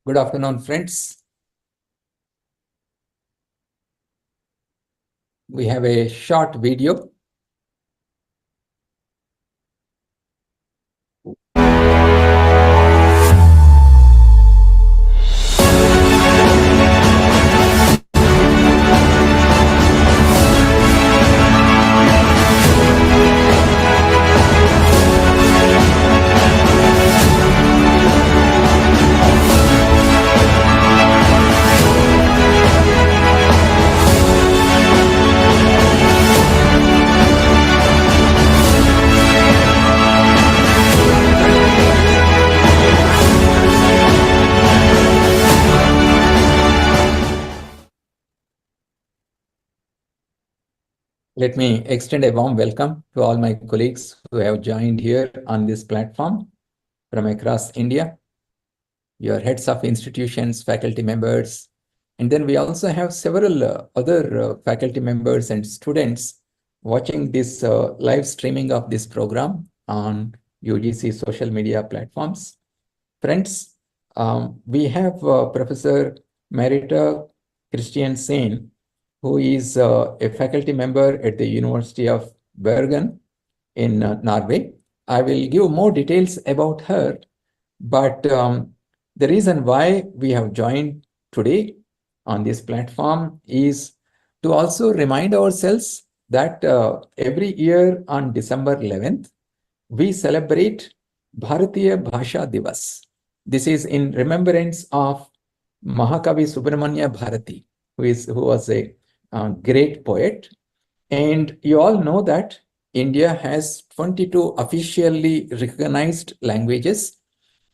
Good afternoon, friends. We have a short video. Let me extend a warm welcome to all my colleagues who have joined here on this platform from across India, your heads of institutions, faculty members, and then we also have several other faculty members and students watching this live streaming of this program on UGC social media platforms. Friends, we have Professor Marita Kristiansen, who is a faculty member at the University of Bergen in Norway. I will give more details about her, but the reason why we have joined today on this platform is to also remind ourselves that every year on December 11th, we celebrate Bharatiya Bhasha Divas. This is in remembrance of Mahakavi Subramanya Bharati, who was a great poet. And you all know that India has 22 officially recognized languages,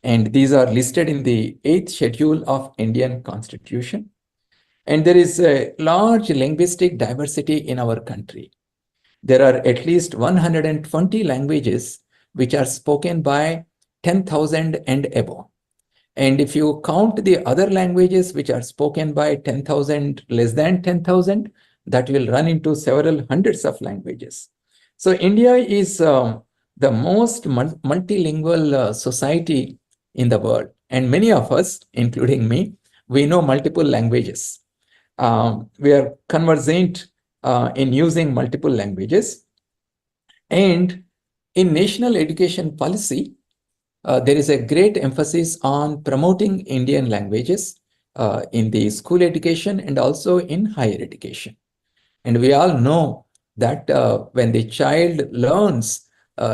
and these are listed in the 8th schedule of Indian Constitution. And there is a large linguistic diversity in our country. There are at least 120 languages which are spoken by 10,000 and above. And if you count the other languages which are spoken by 10,000, less than 10,000, that will run into several hundreds of languages. So India is the most multilingual society in the world. And many of us, including me, we know multiple languages. We are conversant in using multiple languages. And in national education policy, there is a great emphasis on promoting Indian languages in the school education and also in higher education. And we all know that when the child learns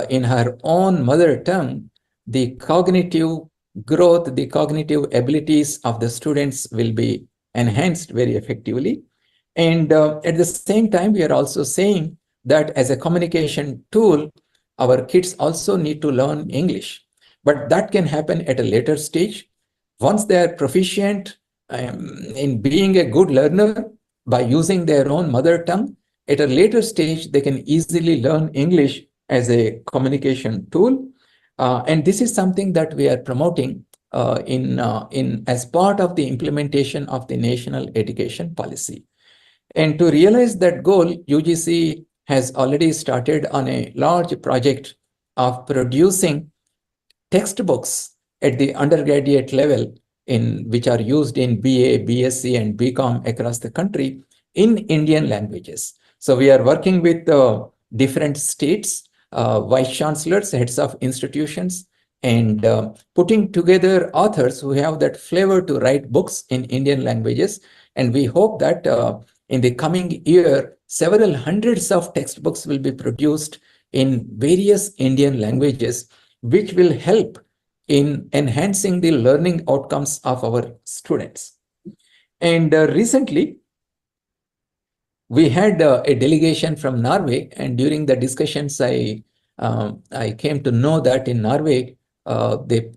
in her own mother tongue, the cognitive growth, the cognitive abilities of the students will be enhanced very effectively. And at the same time, we are also saying that as a communication tool, our kids also need to learn English. But that can happen at a later stage. Once they are proficient in being a good learner by using their own mother tongue, at a later stage, they can easily learn English as a communication tool. And this is something that we are promoting as part of the implementation of the national education policy. And to realize that goal, UGC has already started on a large project of producing textbooks at the undergraduate level which are used in BA, BSc, and BCom across the country in Indian languages. So we are working with different states, vice chancellors, heads of institutions, and putting together authors who have that flavor to write books in Indian languages. And we hope that in the coming year, several hundreds of textbooks will be produced in various Indian languages, which will help in enhancing the learning outcomes of our students. And recently, we had a delegation from Norway, and during the discussions, I came to know that in Norway, they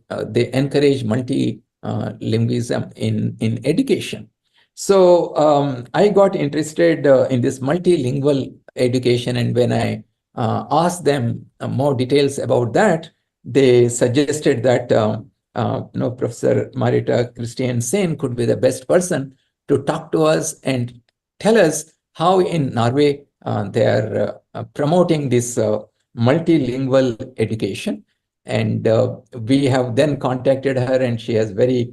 encourage multilingualism in education. So I got interested in this multilingual education, and when I asked them more details about that, they suggested that Professor Marita Kristiansen could be the best person to talk to us and tell us how in Norway they are promoting this multilingual education. And we have then contacted her, and she has very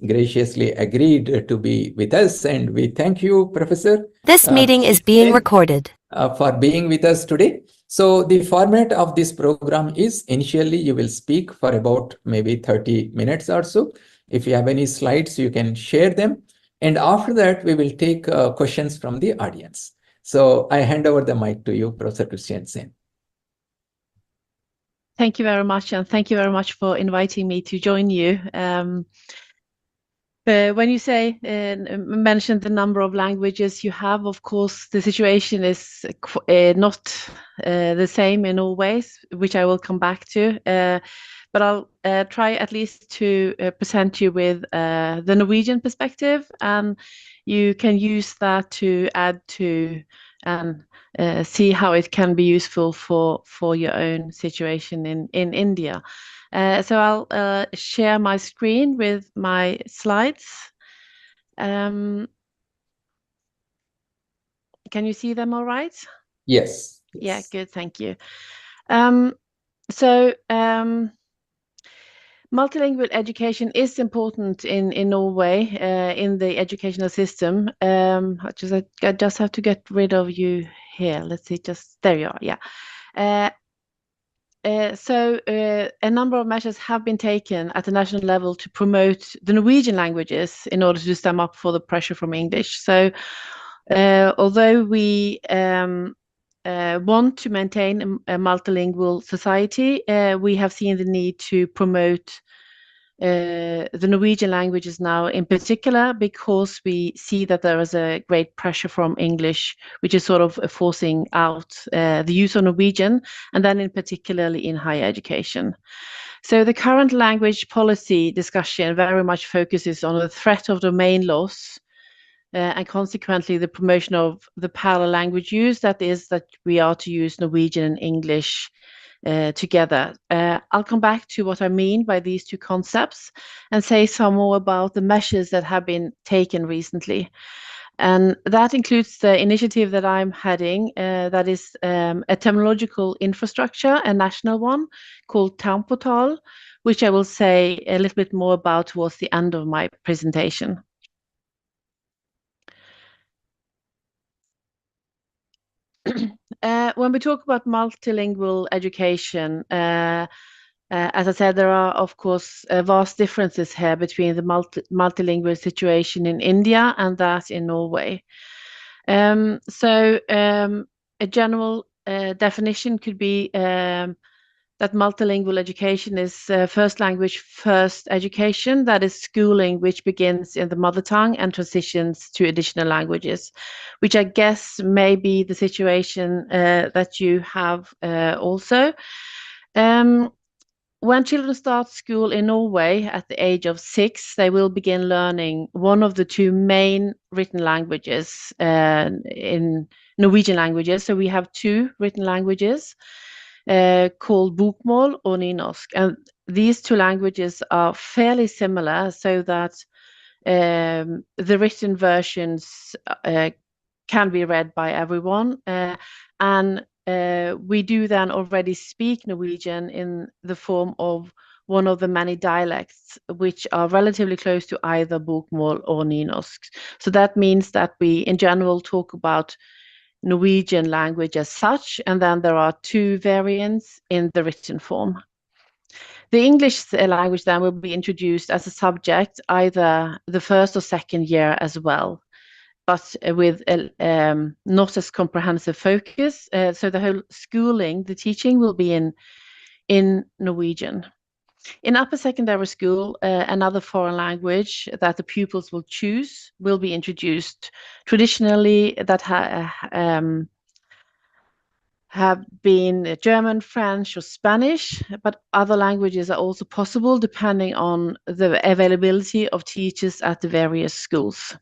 graciously agreed to be with us. And we thank you, Professor. This meeting is being recorded. For being with us today. So the format of this program is initially you will speak for about maybe 30 minutes or so. If you have any slides, you can share them. And after that, we will take questions from the audience. So I hand over the mic to you, Professor Kristiansen. Thank you very much, and thank you very much for inviting me to join you. When you say mention the number of languages you have, of course, the situation is not the same in all ways, which I will come back to. But I'll try at least to present you with the Norwegian perspective, and you can use that to add to and see how it can be useful for your own situation in India. So I'll share my screen with my slides. Can you see them all right? Yes. Yeah, good, thank you. Multilingual education is important in Norway in the educational system. I just have to get rid of you here. Let's see, just there you are. Yeah. A number of measures have been taken at the national level to promote the Norwegian languages in order to stem up for the pressure from English. So although we want to maintain a multilingual society, we have seen the need to promote the Norwegian languages now in particular, because we see that there is a great pressure from English, which is sort of forcing out the use of Norwegian, and then in particularly in higher education. So the current language policy discussion very much focuses on the threat of domain loss and consequently the promotion of the parallel language use, that is, that we are to use Norwegian and English together. I'll come back to what I mean by these two concepts and say some more about the measures that have been taken recently. And that includes the initiative that I'm heading, that is a terminological infrastructure, a national one called Ternportal, which I will say a little bit more about towards the end of my presentation. When we talk about multilingual education, as I said, there are, of course, vast differences here between the multilingual situation in India and that in Norway. A general definition could be that multilingual education is first language first education, that is schooling which begins in the mother tongue and transitions to additional languages, which I guess may be the situation that you have also. When children start school in Norway at the age of 6, they will begin learning one of the two main written languages in Norwegian languages. So we have two written languages called bokmål or nynorsk. And these two languages are fairly similar, so that the written versions can be read by everyone. And we do then already speak Norwegian in the form of one of the many dialects, which are relatively close to either bokmål or nynorsk. So that means that we, in general, talk about Norwegian language as such, and then there are two variants in the written form. The English language then will be introduced as a subject either the first or second year as well, but with not as comprehensive focus. So the whole schooling, the teaching will be in Norwegian. In upper secondary school, another foreign language that the pupils will choose will be introduced. Traditionally, that have been German, French, or Spanish, but other languages are also possible depending on the availability of teachers at the various schools.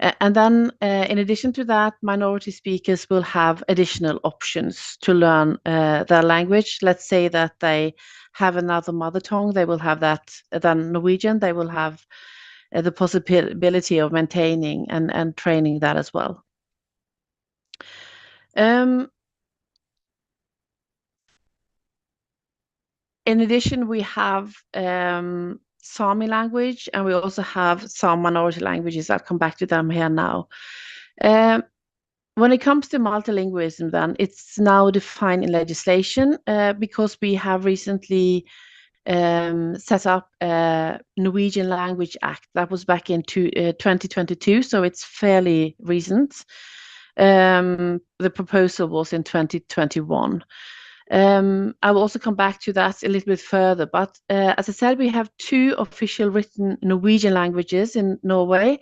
And then, in addition to that, minority speakers will have additional options to learn their language. Let's say that they have another mother tongue, they will have that than Norwegian, they will have the possibility of maintaining and training that as well. In addition, we have Sami language, and we also have some minority languages. I'll come back to them here now. When it comes to multilingualism, then it's now defined in legislation because we have recently set up a Norwegian Language Act that was back in 2022, so it's fairly recent. The proposal was in 2021. I will also come back to that a little bit further, but as I said, we have 2 official written Norwegian languages in Norway,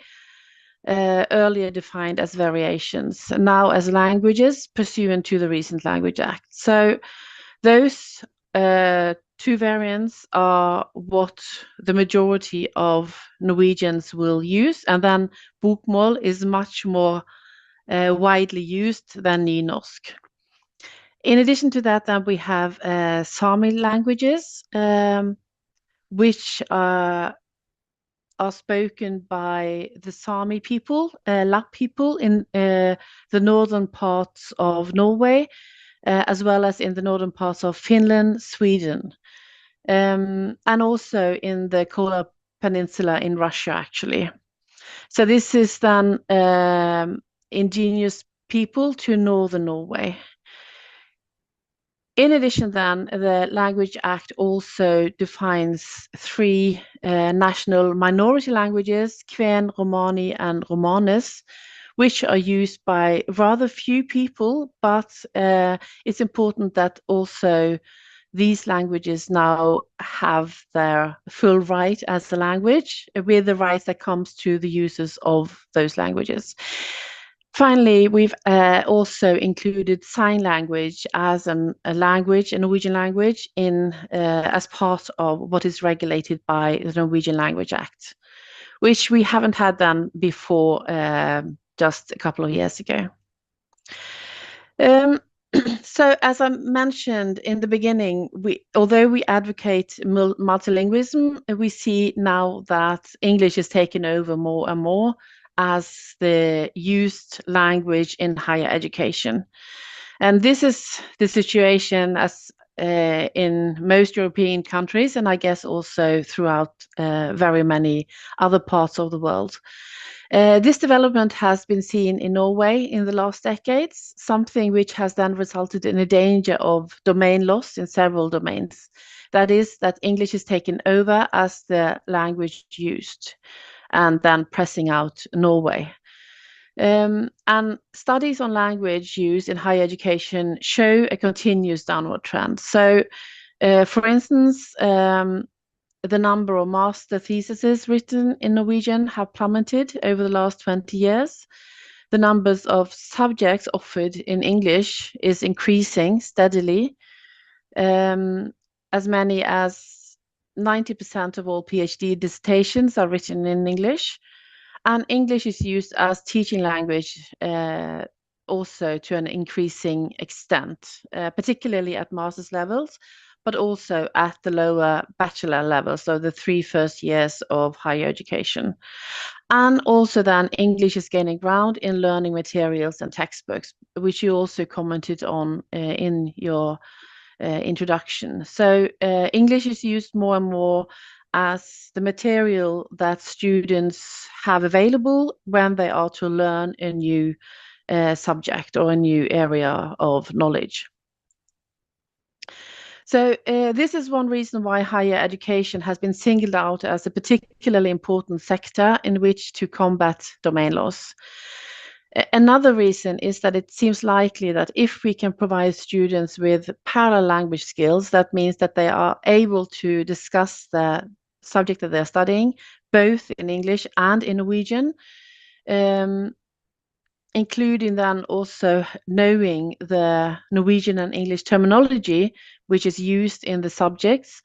earlier defined as variations, now as languages pursuant to the recent Language Act. So those 2 variants are what the majority of Norwegians will use, and then bokmål is much more widely used than nynorsk. In addition to that, then we have Sami languages, which are spoken by the Sami people, Lapp people in the northern parts of Norway, as well as in the northern parts of Finland, Sweden, and also in the Kola Peninsula in Russia, actually. So this is then indigenous people to northern Norway. In addition, then, the Language Act also defines 3 national minority languages, Kven, Romani, and Romanes, which are used by rather few people, but it's important that also these languages now have their full right as a language, with the rights that comes to the users of those languages. Finally, we've also included sign language as a language, a Norwegian language, in as part of what is regulated by the Norwegian Language Act, which we haven't had done before just a couple of years ago. So, as I mentioned in the beginning, although we advocate multilingualism, we see now that English is taken over more and more as the used language in higher education. And this is the situation as in most European countries, and I guess also throughout very many other parts of the world. This development has been seen in Norway in the last decades, something which has then resulted in a danger of domain loss in several domains. That is, that English is taken over as the language used, and then pressing out Norway. And studies on language use in higher education show a continuous downward trend. So, for instance, the number of master theses written in Norwegian have plummeted over the last 20 years. The numbers of subjects offered in English is increasing steadily. As many as 90% of all PhD dissertations are written in English, and English is used as teaching language also to an increasing extent, particularly at master's levels, but also at the lower bachelor level, so the 3 first years of higher education. And also then English is gaining ground in learning materials and textbooks, which you also commented on in your introduction. So English is used more and more as the material that students have available when they are to learn a new subject or a new area of knowledge. So this is one reason why higher education has been singled out as a particularly important sector in which to combat domain loss. Another reason is that it seems likely that if we can provide students with parallel language skills, that means that they are able to discuss the subject that they're studying, both in English and in Norwegian, including then also knowing the Norwegian and English terminology, which is used in the subjects.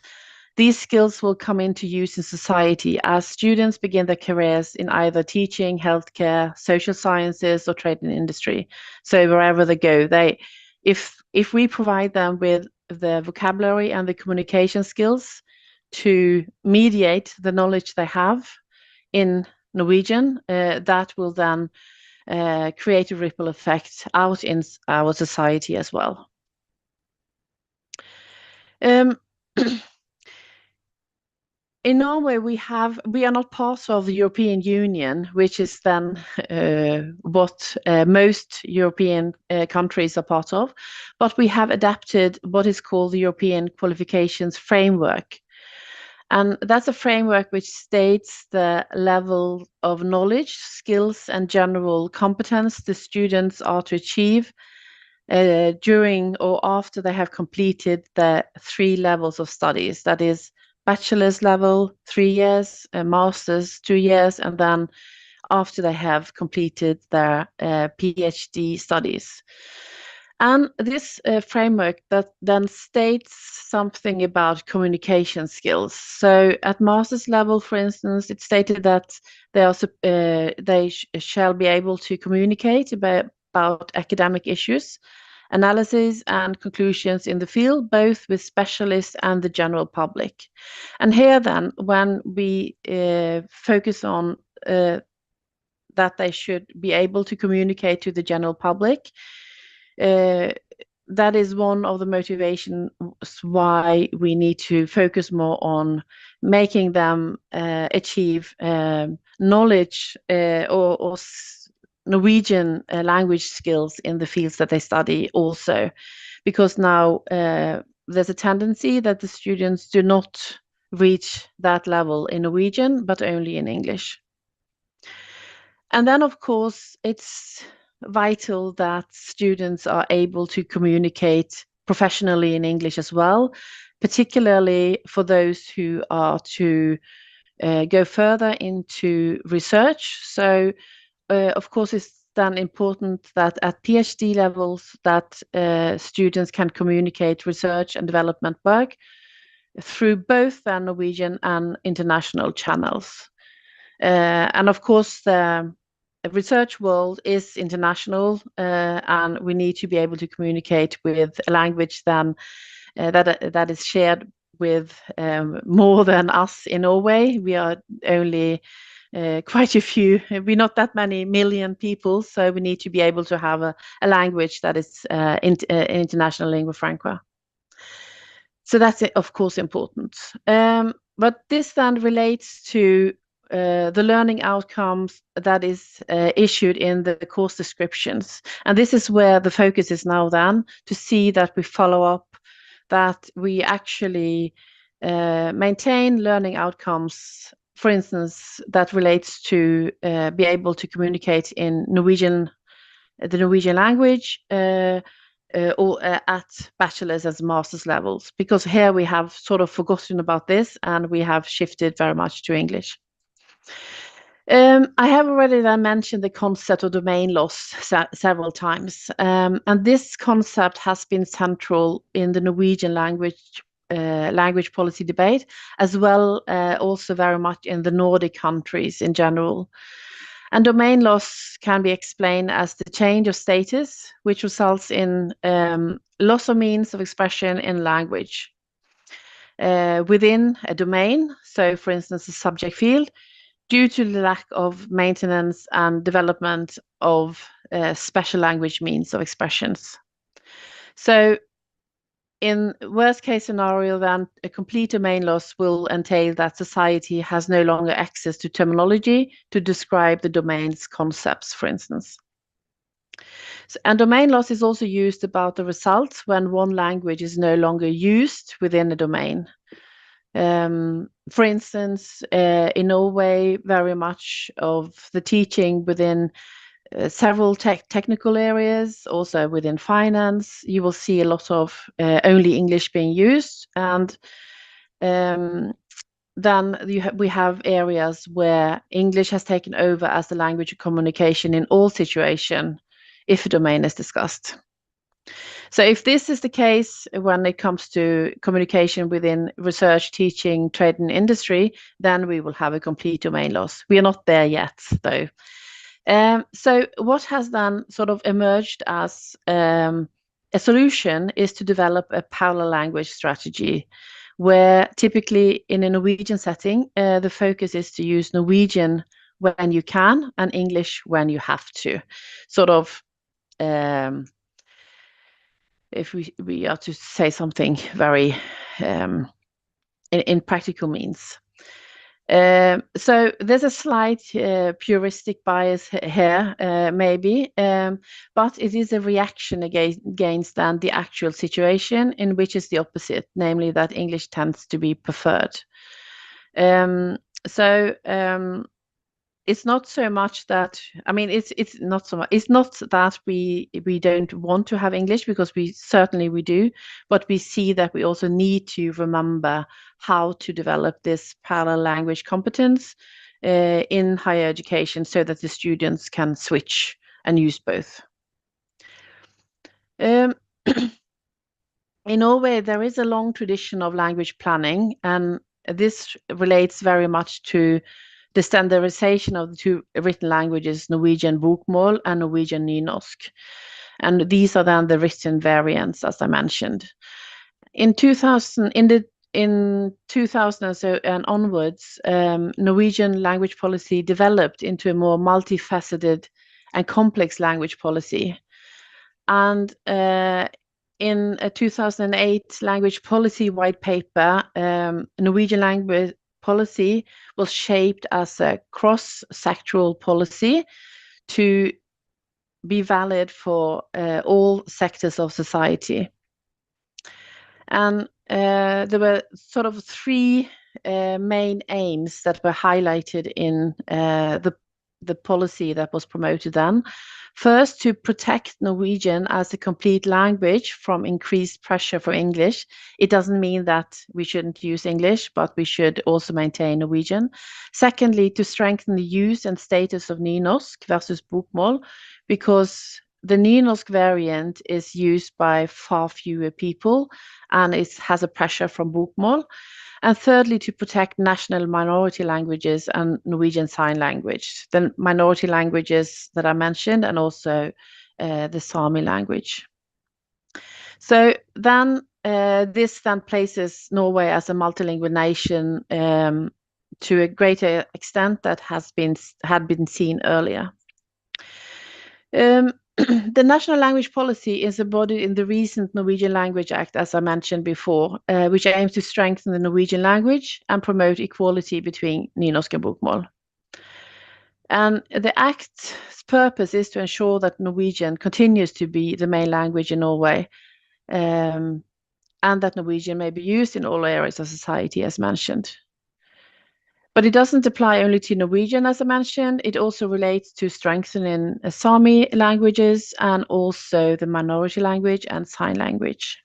These skills will come into use in society as students begin their careers in either teaching, healthcare, social sciences, or trade and industry. So wherever they go, if we provide them with the vocabulary and the communication skills to mediate the knowledge they have in Norwegian, that will then create a ripple effect out in our society as well. in Norway, we are not part of the European Union, which is then what most European countries are part of, but we have adapted what is called the European Qualifications Framework. And that's a framework which states the level of knowledge, skills, and general competence the students are to achieve during or after they have completed the 3 levels of studies. That is bachelor's level, 3 years, a master's, 2 years, and then after they have completed their PhD studies. And this framework that then states something about communication skills. So at master's level, for instance, it stated that they shall be able to communicate about academic issues, analysis and conclusions in the field, both with specialists and the general public. And here then, when we focus on that they should be able to communicate to the general public, that is one of the motivations why we need to focus more on making them achieve knowledge or Norwegian language skills in the fields that they study also, because now there's a tendency that the students do not reach that level in Norwegian, but only in English. And then, of course, it's vital that students are able to communicate professionally in English as well, particularly for those who are to go further into research. So, of course, it's then important that at PhD levels that students can communicate research and development work through both the Norwegian and international channels. And of course, the research world is international, and we need to be able to communicate with a language then that is shared with more than us in Norway. We are only quite a few, we're not that many million people, so we need to be able to have a language that is international lingua franca. So that's, of course, important. But this then relates to the learning outcomes that is issued in the course descriptions. And this is where the focus is now then, to see that we follow up, that we actually maintain learning outcomes, for instance, that relates to be able to communicate in Norwegian, the Norwegian language, or at bachelor's and master's levels, because here we have sort of forgotten about this and we have shifted very much to English. I have already then mentioned the concept of domain loss several times, and this concept has been central in the Norwegian language policy debate, as well also very much in the Nordic countries in general. And domain loss can be explained as the change of status, which results in loss of means of expression in language within a domain. So, for instance, a subject field, due to the lack of maintenance and development of special language means of expressions. So in worst case scenario, then a complete domain loss will entail that society has no longer access to terminology to describe the domain's concepts, for instance. So, and domain loss is also used about the results when one language is no longer used within a domain. For instance, in Norway, very much of the teaching within several technical areas, also within finance, you will see a lot of only English being used. And then we have areas where English has taken over as the language of communication in all situations if a domain is discussed. So if this is the case when it comes to communication within research, teaching, trade and industry, then we will have a complete domain loss. We are not there yet, though. So what has then sort of emerged as a solution is to develop a parallel language strategy, where typically in a Norwegian setting, the focus is to use Norwegian when you can and English when you have to. Sort of, if we are to say something very in practical means. So there's a slight puristic bias here, maybe, but it is a reaction against then the actual situation, in which is the opposite, namely that English tends to be preferred. It's not so much that, I mean, it's not so much. It's not that we don't want to have English, because we certainly do, but we see that we also need to remember how to develop this parallel language competence in higher education, so that the students can switch and use both. In Norway, there is a long tradition of language planning, and this relates very much to the standardization of the two written languages, Norwegian bokmål and Norwegian nynorsk. And these are then the written variants, as I mentioned. In 2000 and so and onwards, Norwegian language policy developed into a more multifaceted and complex language policy. And in a 2008 language policy white paper, Norwegian language policy was shaped as a cross-sectoral policy to be valid for all sectors of society. And there were sort of three main aims that were highlighted in the policy that was promoted then. First, to protect Norwegian as a complete language from increased pressure from English. It doesn't mean that we shouldn't use English, but we should also maintain Norwegian. Secondly, to strengthen the use and status of nynorsk versus bokmål, because the nynorsk variant is used by far fewer people, and it has a pressure from bokmål. And thirdly, to protect national minority languages and Norwegian Sign Language, the minority languages that I mentioned, and also the Sami language. So then this then places Norway as a multilingual nation to a greater extent that had been seen earlier. The National Language Policy is embodied in the recent Norwegian Language Act, as I mentioned before, which aims to strengthen the Norwegian language and promote equality between nynorsk and bokmål. And the Act's purpose is to ensure that Norwegian continues to be the main language in Norway, and that Norwegian may be used in all areas of society, as mentioned. But it doesn't apply only to Norwegian, as I mentioned. It also relates to strengthening Sami languages and also the minority language and sign language.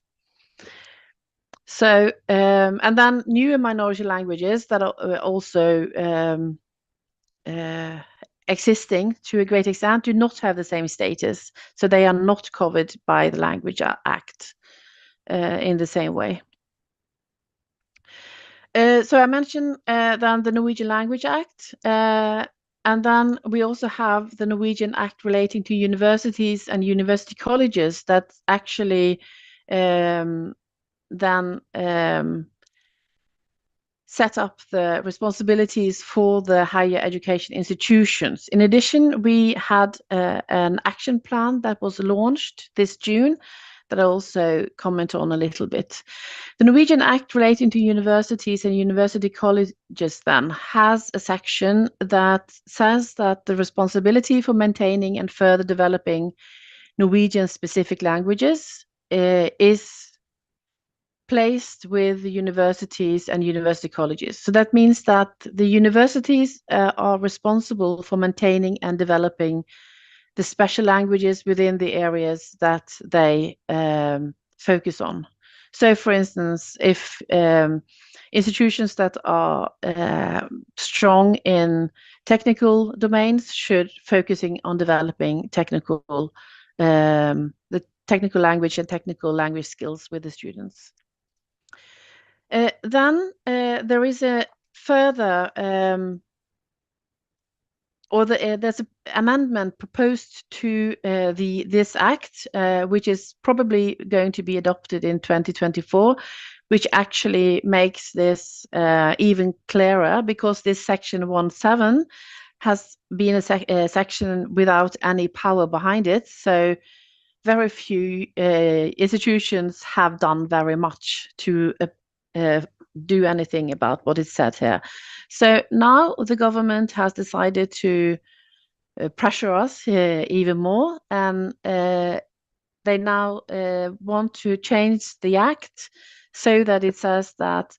So, and then newer minority languages that are also existing to a great extent do not have the same status. So they are not covered by the Language Act in the same way. So I mentioned then the Norwegian Language Act, and then we also have the Norwegian Act relating to universities and university colleges that actually then set up the responsibilities for the higher education institutions. In addition, we had an action plan that was launched this June that I also comment on a little bit. The Norwegian Act relating to universities and university colleges then has a section that says that the responsibility for maintaining and further developing Norwegian specific languages is placed with the universities and university colleges. So that means that the universities are responsible for maintaining and developing the special languages within the areas that they focus on. So, for instance, if institutions that are strong in technical domains should focusing on developing the technical language and technical language skills with the students. Then there is a further there's an amendment proposed to this act, which is probably going to be adopted in 2024, which actually makes this even clearer, because this section 1.7 has been a section without any power behind it. So very few institutions have done very much to do anything about what is said here. So now the government has decided to pressure us even more, and they now want to change the act so that it says that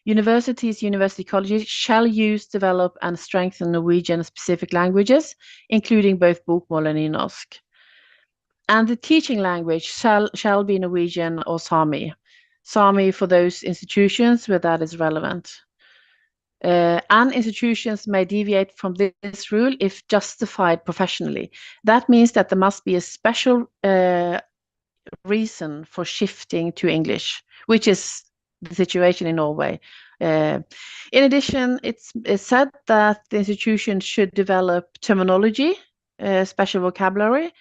universities, university colleges shall use, develop, and strengthen Norwegian specific languages, including both bokmål and nynorsk. And the teaching language shall be Norwegian or Sami. Sami for those institutions where that is relevant. And institutions may deviate from this rule if justified professionally. That means that there must be a special reason for shifting to English, which is the situation in Norway. In addition, it's said that the institution should develop terminology, special vocabulary,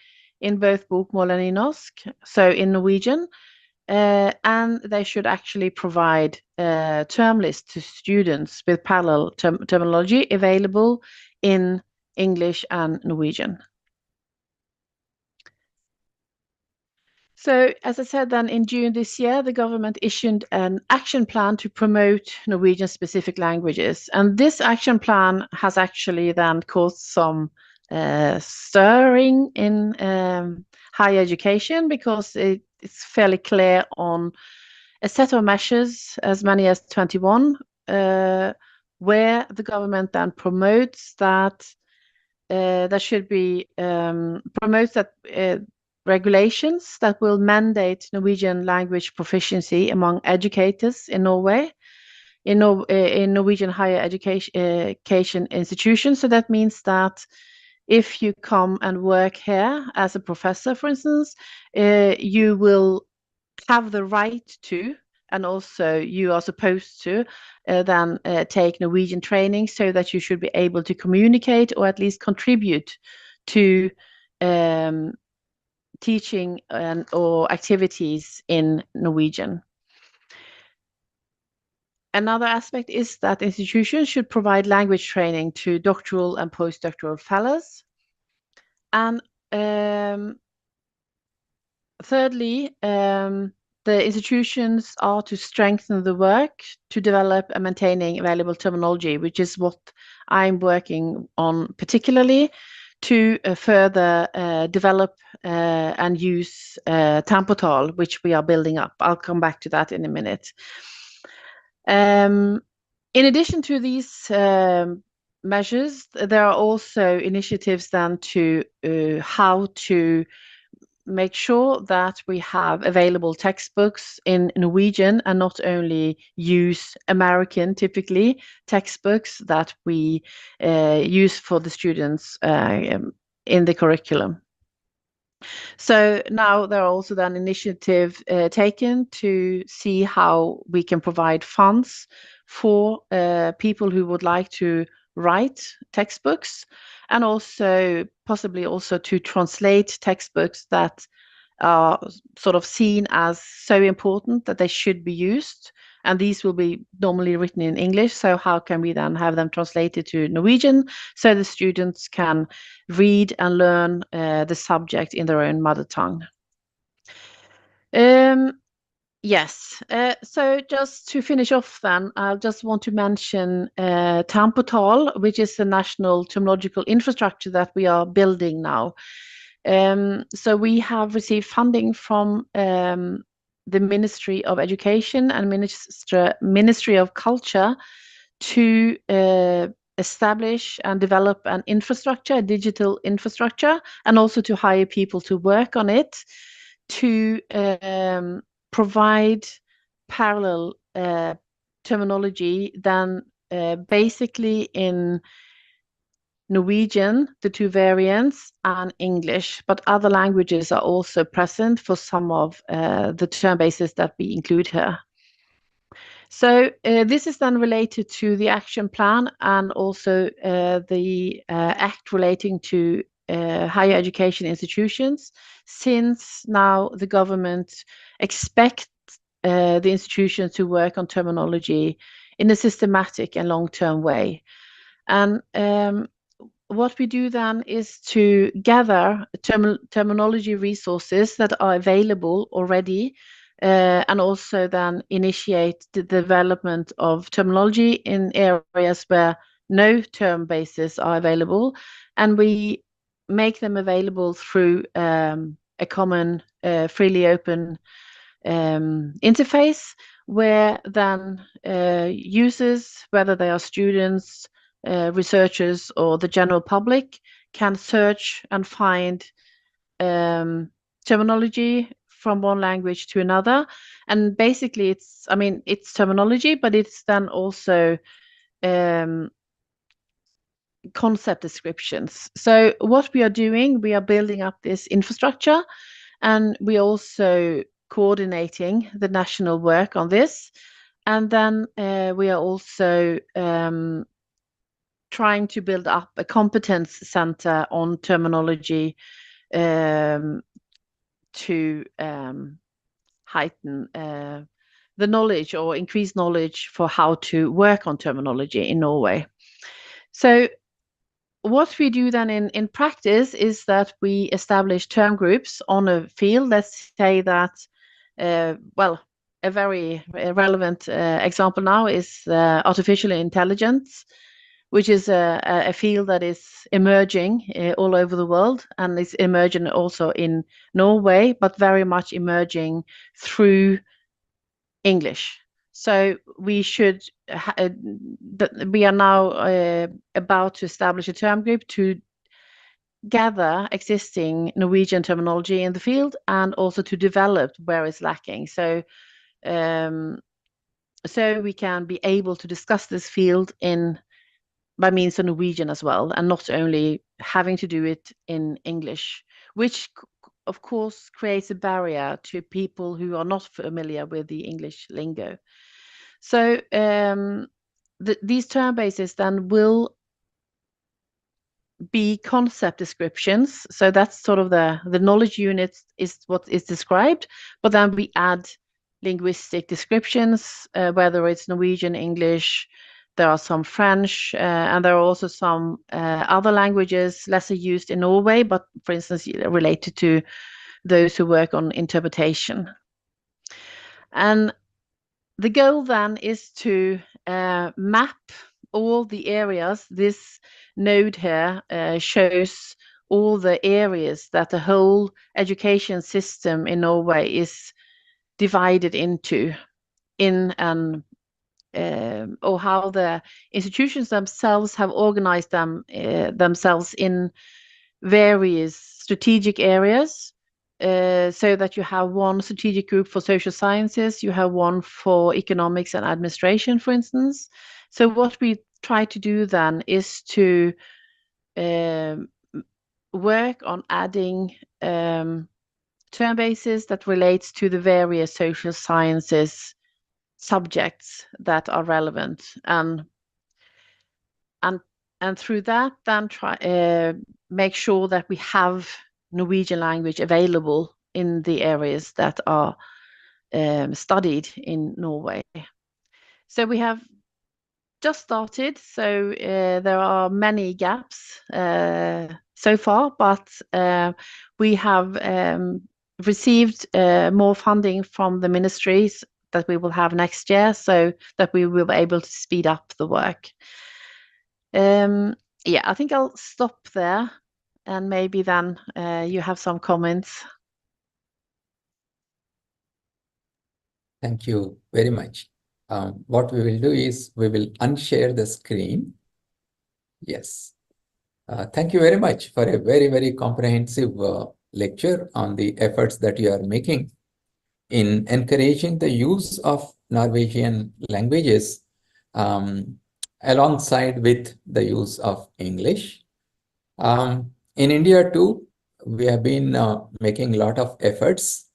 in both bokmål and nynorsk, so in Norwegian, and they should actually provide term lists to students with parallel terminology available in English and Norwegian. So, as I said, then in June this year, the government issued an action plan to promote Norwegian-specific languages. And this action plan has actually then caused some stirring in higher education, because it's fairly clear on a set of measures, as many as 21, where the government then promotes that there should be regulations that will mandate Norwegian language proficiency among educators in Norway, in Norwegian higher education institutions. So that means that if you come and work here as a professor, for instance, you will have the right to, and also you are supposed to then take Norwegian training, so that you should be able to communicate or at least contribute to teaching or activities in Norwegian. Another aspect is that institutions should provide language training to doctoral and postdoctoral fellows. And thirdly, the institutions are to strengthen the work to develop and maintaining available terminology, which is what I'm working on particularly, to further develop and use Tamportal, which we are building up. I'll come back to that in a minute. In addition to these measures, there are also initiatives then to how to make sure that we have available textbooks in Norwegian, and not only use American, typically, textbooks that we use for the students in the curriculum. So now there are also then initiative taken to see how we can provide funds for people who would like to write textbooks, and also possibly also to translate textbooks that are sort of seen as so important that they should be used. And these will be normally written in English. So how can we then have them translated to Norwegian, so the students can read and learn the subject in their own mother tongue? Yes, so just to finish off then, I just want to mention Tamportal, which is the national terminological infrastructure that we are building now. So we have received funding from the Ministry of Education and Ministry of Culture to establish and develop an infrastructure, a digital infrastructure, and also to hire people to work on it, to provide parallel terminology than basically in Norwegian, the two variants, and English, but other languages are also present for some of the term bases that we include here. So this is then related to the action plan, and also the act relating to higher education institutions, since now the government expects the institutions to work on terminology in a systematic and long-term way. And what we do then is to gather terminology resources that are available already and also then initiate the development of terminology in areas where no term bases are available, and we make them available through a common freely open interface, where then users, whether they are students, researchers, or the general public, can search and find terminology from one language to another. And basically it's terminology, but it's then also concept descriptions. So what we are doing, we are building up this infrastructure, and we are also coordinating the national work on this. And then we are also trying to build up a competence center on terminology to heighten the knowledge or increase knowledge for how to work on terminology in Norway. So what we do then in practice is that we establish term groups on a field. Let's say that, well, a very relevant example now is artificial intelligence, which is a field that is emerging all over the world, and is emerging also in Norway, but very much emerging through English. So we should we are now about to establish a term group to gather existing Norwegian terminology in the field, and also to develop where it's lacking. So so we can be able to discuss this field by means of Norwegian as well, and not only having to do it in English, which of course creates a barrier to people who are not familiar with the English lingo. So these term bases then will be concept descriptions. So that's sort of the knowledge unit is what is described, but then we add linguistic descriptions, whether it's Norwegian, English, there are some French, and there are also some other languages lesser used in Norway, but for instance, related to those who work on interpretation. And the goal then is to map all the areas. This node here shows all the areas that the whole education system in Norway is divided into, or how the institutions themselves have organized themselves in various strategic areas, so that you have one strategic group for social sciences, you have one for economics and administration, for instance. So what we try to do then is to work on adding term bases that relates to the various social sciences subjects that are relevant, and through that then try make sure that we have Norwegian language available in the areas that are studied in Norway. So we have just started, so there are many gaps so far, but we have received more funding from the ministries that we will have next year, so that we will be able to speed up the work. Yeah, I think I'll stop there, and maybe then you have some comments. Thank you very much. What we will do is we will unshare the screen. Yes. Thank you very much for a very, very comprehensive lecture on the efforts that you are making in encouraging the use of Norwegian languages alongside with the use of English. In India too, we have been making a lot of efforts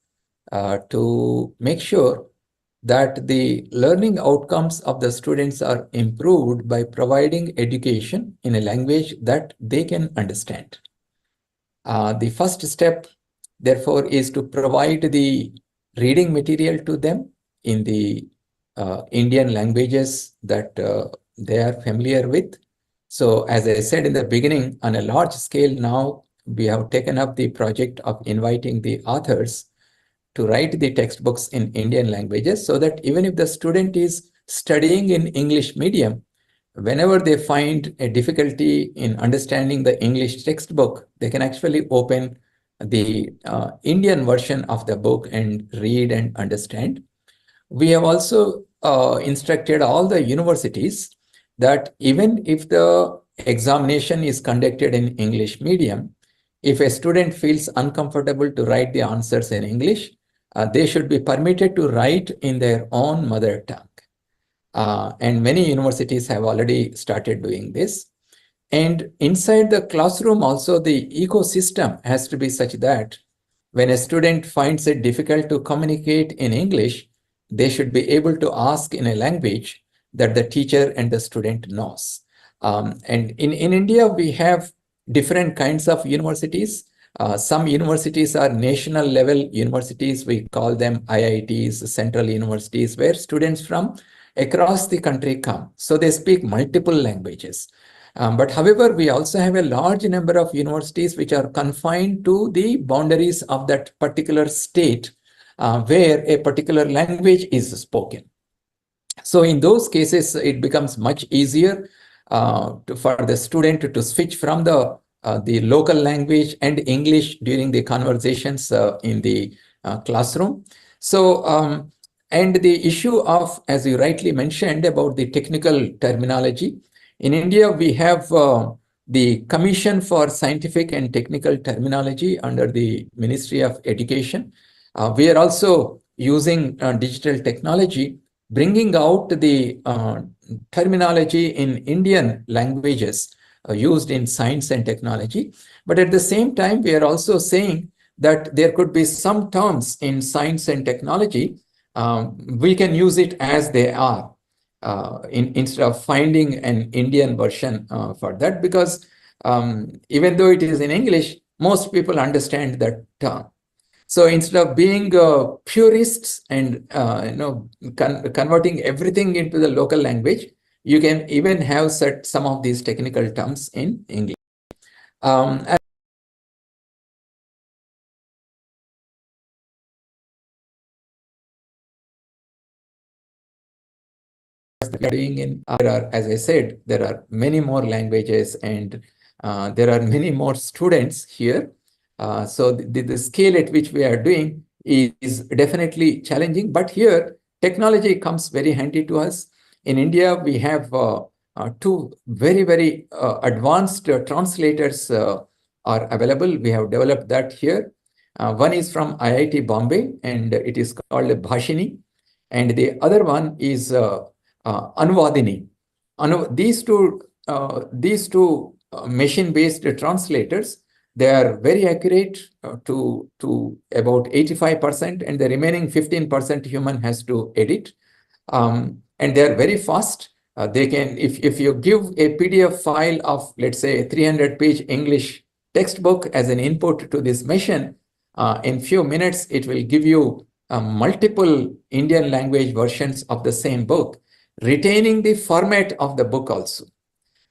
to make sure that the learning outcomes of the students are improved by providing education in a language that they can understand. The first step, therefore, is to provide the reading material to them in the Indian languages that they are familiar with. So as I said in the beginning, on a large scale now, we have taken up the project of inviting the authors to write the textbooks in Indian languages, so that even if the student is studying in English medium, whenever they find a difficulty in understanding the English textbook, they can actually open the Indian version of the book and read and understand. We have also instructed all the universities that even if the examination is conducted in English medium, if a student feels uncomfortable to write the answers in English, they should be permitted to write in their own mother tongue. And many universities have already started doing this. And inside the classroom also, the ecosystem has to be such that when a student finds it difficult to communicate in English, they should be able to ask in a language that the teacher and the student knows. And in India, we have different kinds of universities. Some universities are national level universities. We call them IITs, central universities, where students from across the country come. So they speak multiple languages. But however, we also have a large number of universities which are confined to the boundaries of that particular state where a particular language is spoken. So in those cases, it becomes much easier for the student to switch from the local language and English during the conversations in the classroom. So, and the issue of, as you rightly mentioned, about the technical terminology. In India, we have the Commission for Scientific and Technical Terminology under the Ministry of Education. We are also using digital technology, bringing out the terminology in Indian languages used in science and technology. But at the same time, we are also saying that there could be some terms in science and technology, we can use it as they are. Instead of finding an Indian version for that, because even though it is in English, most people understand that term. So instead of being purists and converting everything into the local language, you can even have set some of these technical terms in English. As I said, there are many more languages, and there are many more students here. So the scale at which we are doing is definitely challenging, but here technology comes very handy to us. In India, we have two very, very advanced translators are available. We have developed that here. One is from IIT Bombay, and it is called Bhashini, and the other one is Anuvadini. These two machine-based translators, they are very accurate to about 85%, and the remaining 15% human has to edit. And they are very fast. They can, if you give a PDF file of, let's say, 300-page English textbook as an input to this machine, in few minutes, it will give you multiple Indian language versions of the same book, retaining the format of the book also.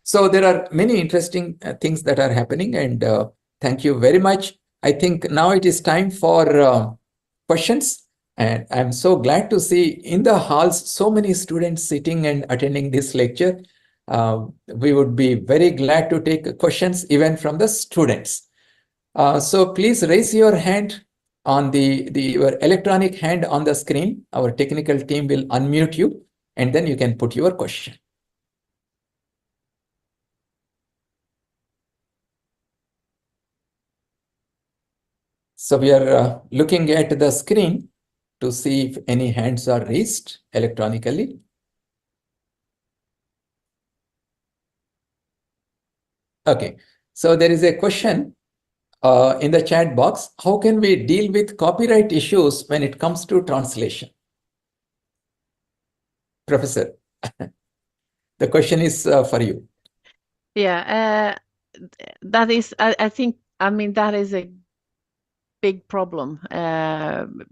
So there are many interesting things that are happening, and thank you very much. I think now it is time for questions, and I'm so glad to see in the halls so many students sitting and attending this lecture. We would be very glad to take questions even from the students. So please raise your hand on your electronic hand on the screen. Our technical team will unmute you, and then you can put your question. So we are looking at the screen to see if any hands are raised electronically. Okay, so there is a question in the chat box. How can we deal with copyright issues when it comes to translation? Professor, the question is for you. Yeah, that is, I think, I mean, that is a big problem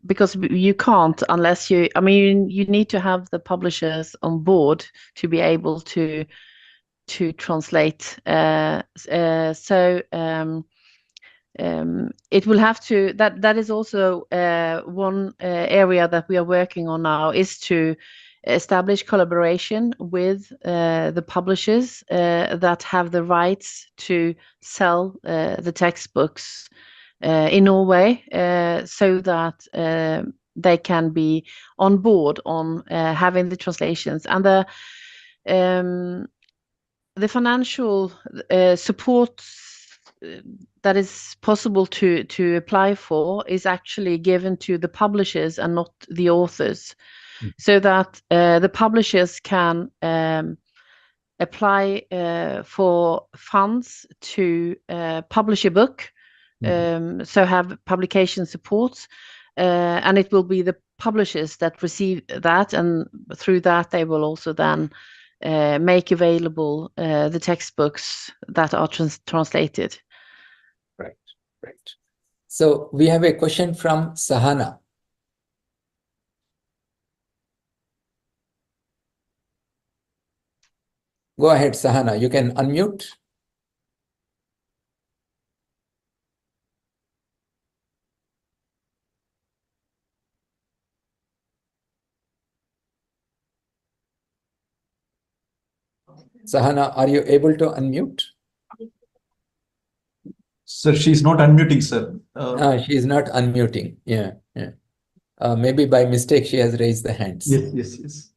because you can't unless you, I mean, you need to have the publishers on board to be able to translate. it will have to, that is also one area that we are working on now, is to establish collaboration with the publishers that have the rights to sell the textbooks in Norway, so that they can be on board on having the translations. And the financial support that is possible to apply for is actually given to the publishers and not the authors, so that the publishers can apply for funds to publish a book, so have publication support, and it will be the publishers that receive that, and through that they will also then make available the textbooks that are translated. Right, right. So we have a question from Sahana. Go ahead, Sahana. You can unmute. Sahana, are you able to unmute? Sir, she's not unmuting, sir. She is not unmuting. Yeah, yeah. Maybe by mistake she has raised the hands. Yes.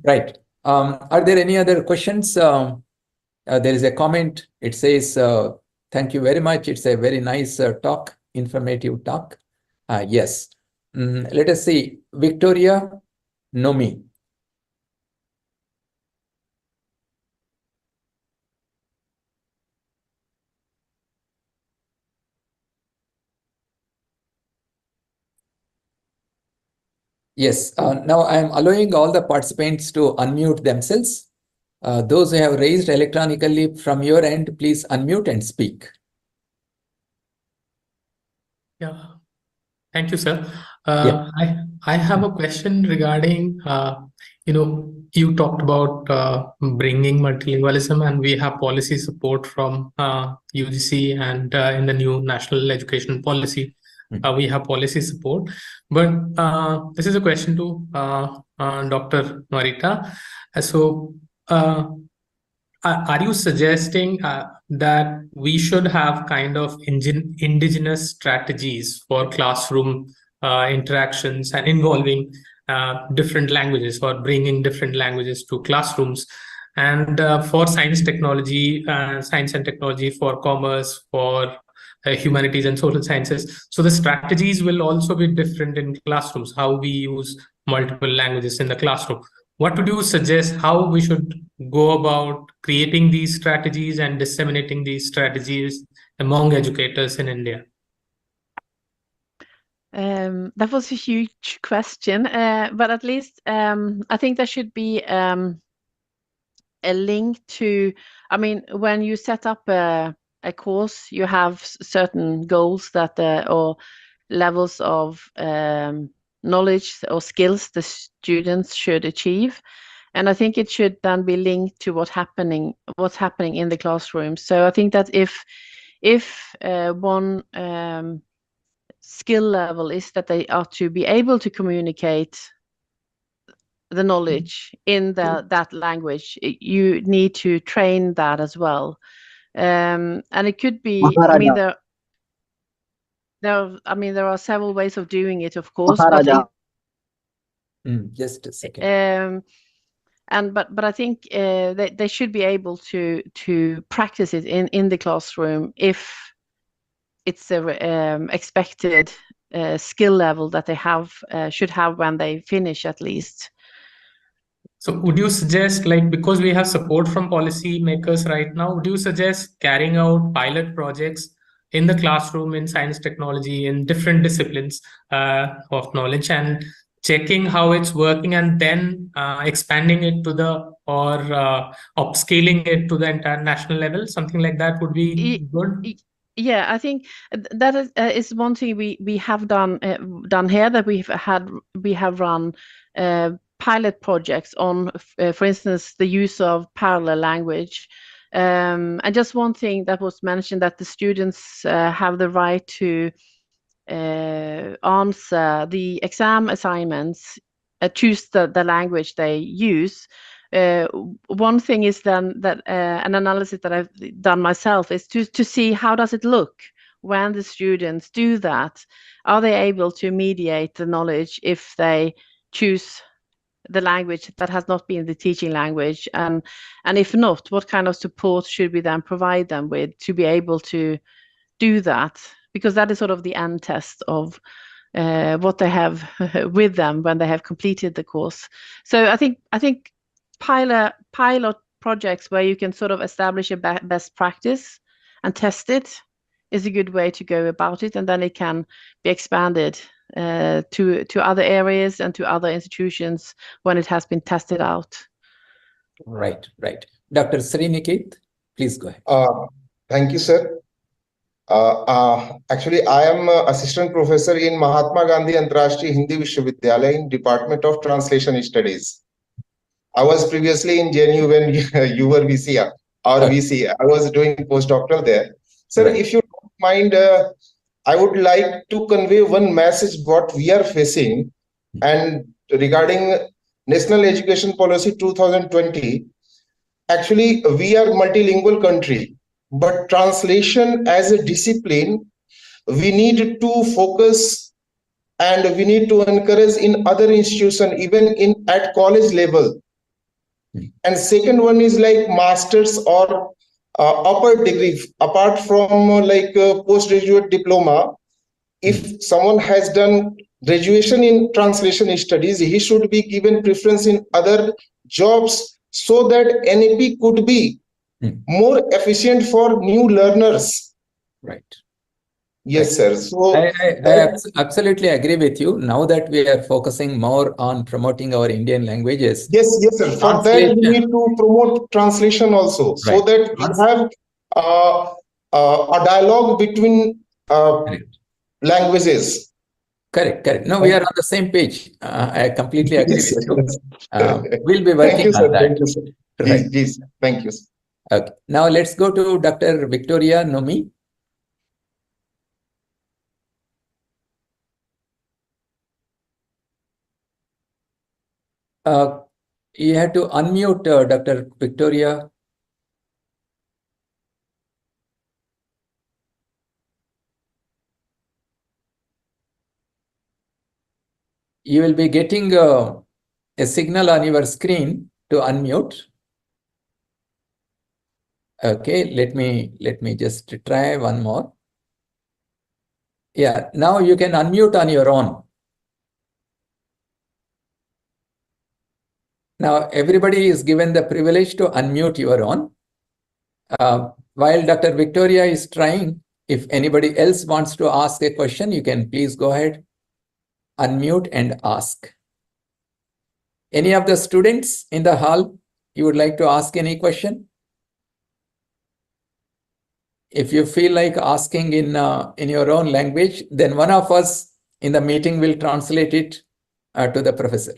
Right. Are there any other questions? There is a comment. It says, thank you very much. It's a very nice talk, informative talk. Yes. Let us see. Victoria Nomi. Yes. Now I am allowing all the participants to unmute themselves. Those who have raised electronically from your end, please unmute and speak. Yeah, thank you, sir. Yeah. I have a question regarding, you talked about bringing multilingualism, and we have policy support from UGC, and in the new national education policy, we have policy support. But this is a question to Dr. Marita. Are you suggesting that we should have kind of indigenous strategies for classroom interactions and involving different languages, or bringing different languages to classrooms? And for science and technology, for commerce, for humanities and social sciences. So the strategies will also be different in classrooms, how we use multiple languages in the classroom. What would you suggest how we should go about creating these strategies and disseminating these strategies among educators in India? That was a huge question, but at least I think there should be a link to, when you set up a course, you have certain goals that or levels of knowledge or skills the students should achieve, and I think it should then be linked to what's happening in the classroom. So I think that if one skill level is that they are to be able to communicate the knowledge in that language, you need to train that as well, and it could be, there are several ways of doing it, of course, but just a second. But I think they should be able to practice it in the classroom if it's a expected skill level that they should have when they finish, at least. So would you suggest, because we have support from policy makers right now, would you suggest carrying out pilot projects in the classroom in science, technology, in different disciplines of knowledge, and checking how it's working, and then expanding it to upscaling it to the international level? Something like that would be good. Yeah, I think that is one thing we have done here, that we have run pilot projects on, for instance, the use of parallel language, And just one thing that was mentioned, that the students have the right to answer the exam assignments, choose the language they use. One thing is then that an analysis that I've done myself is to see how does it look when the students do that. Are they able to mediate the knowledge if they choose the language that has not been the teaching language, and if not, what kind of support should we then provide them with to be able to do that? Because that is sort of the end test of what they have with them when they have completed the course. So I think pilot projects where you can sort of establish a best practice and test it is a good way to go about it, and then it can be expanded to other areas and to other institutions when it has been tested out. Right. Dr. Srinikit, please go ahead. Thank you, sir. Actually, I am assistant professor in Mahatma Gandhi Antarashtriya Hindi Vishwavidyalaya in Department of Translation Studies. I was previously in JNU when you were VC or VC. I was doing postdoctoral there. Sir, Right. if you don't mind, I would like to convey one message what we are facing, and regarding National Education Policy 2020. Actually, we are multilingual country, but translation as a discipline, we need to focus and we need to encourage in other institutions, even in at college level. And second one is like masters or upper degree, apart from postgraduate diploma. If someone has done graduation in translation studies, he should be given preference in other jobs so that NAP could be more efficient for new learners. Right. Yes, sir. So I absolutely agree with you. Now that we are focusing more on promoting our Indian languages. yes, sir. For that, we need to promote translation also, so Right. that we have a dialogue between languages. Correct. No, we are on the same page. I completely agree Yes, with you. yes. We'll be Thank working you, sir. on that. Thank you, sir. Right. Yes, thank you. Okay. Now let's go to Dr. Victoria Nomi. You have to unmute Dr. Victoria. You will be getting a signal on your screen to unmute. Okay, let me just try one more. Yeah, now you can unmute on your own. Now everybody is given the privilege to unmute your own. While Dr. Victoria is trying, if anybody else wants to ask a question, you can please go ahead, unmute and ask. Any of the students in the hall, you would like to ask any question? If you feel like asking in your own language, then one of us in the meeting will translate it to the professor.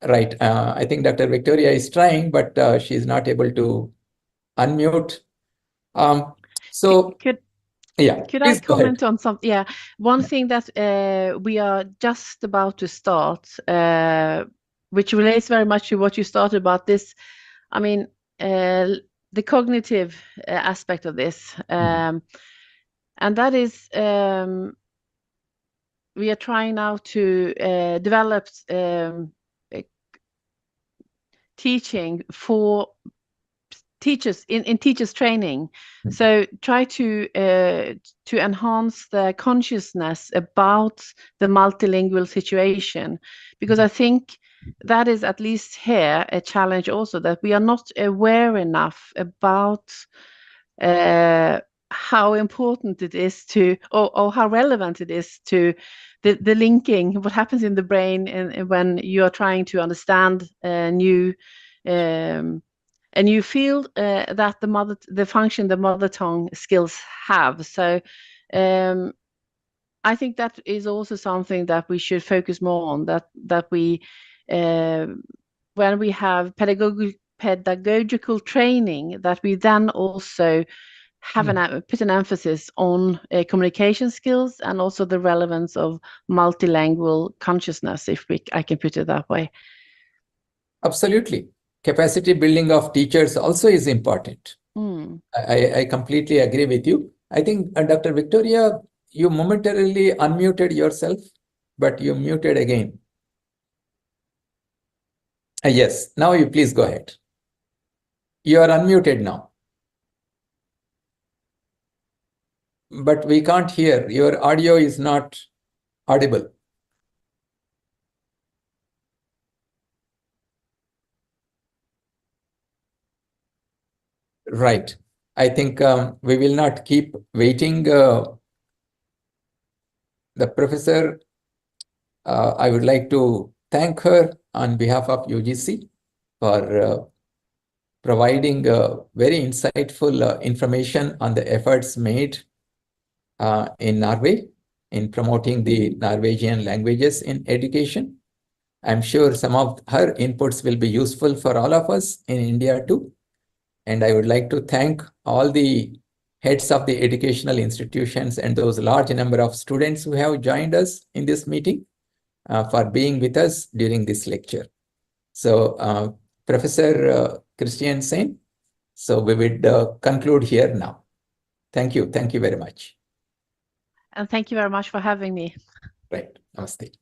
Right. I think Dr. Victoria is trying, but she is not able to unmute. Could I comment on something? Yeah, one thing that we are just about to start, which relates very much to what you started about this. I mean, the cognitive aspect of this, and that is we are trying now to develop teaching for teachers in teachers training. So try to enhance the consciousness about the multilingual situation, because I think that is, at least here, a challenge also, that we are not aware enough about how important it is to, or how relevant it is to the linking, what happens in the brain and when you are trying to understand a new field that the function the mother tongue skills have. So I think that is also something that we should focus more on, that we when we have pedagogical training, that we then also have put an emphasis on communication skills and also the relevance of multilingual consciousness, I can put it that way. Absolutely. Capacity building of teachers also is important. I completely agree with you. I think, Dr. Victoria, you momentarily unmuted yourself, but you muted again. Yes, now you please go ahead. You are unmuted now. But we can't hear. Your audio is not audible. Right. I think we will not keep waiting. The professor, I would like to thank her on behalf of UGC for providing very insightful information on the efforts made in Norway in promoting the Norwegian languages in education. I'm sure some of her inputs will be useful for all of us in India too. And I would like to thank all the heads of the educational institutions and those large number of students who have joined us in this meeting for being with us during this lecture. So, Professor Kristiansen, so we would conclude here now. Thank you. Thank you very much. And thank you very much for having me. Right. Namaste.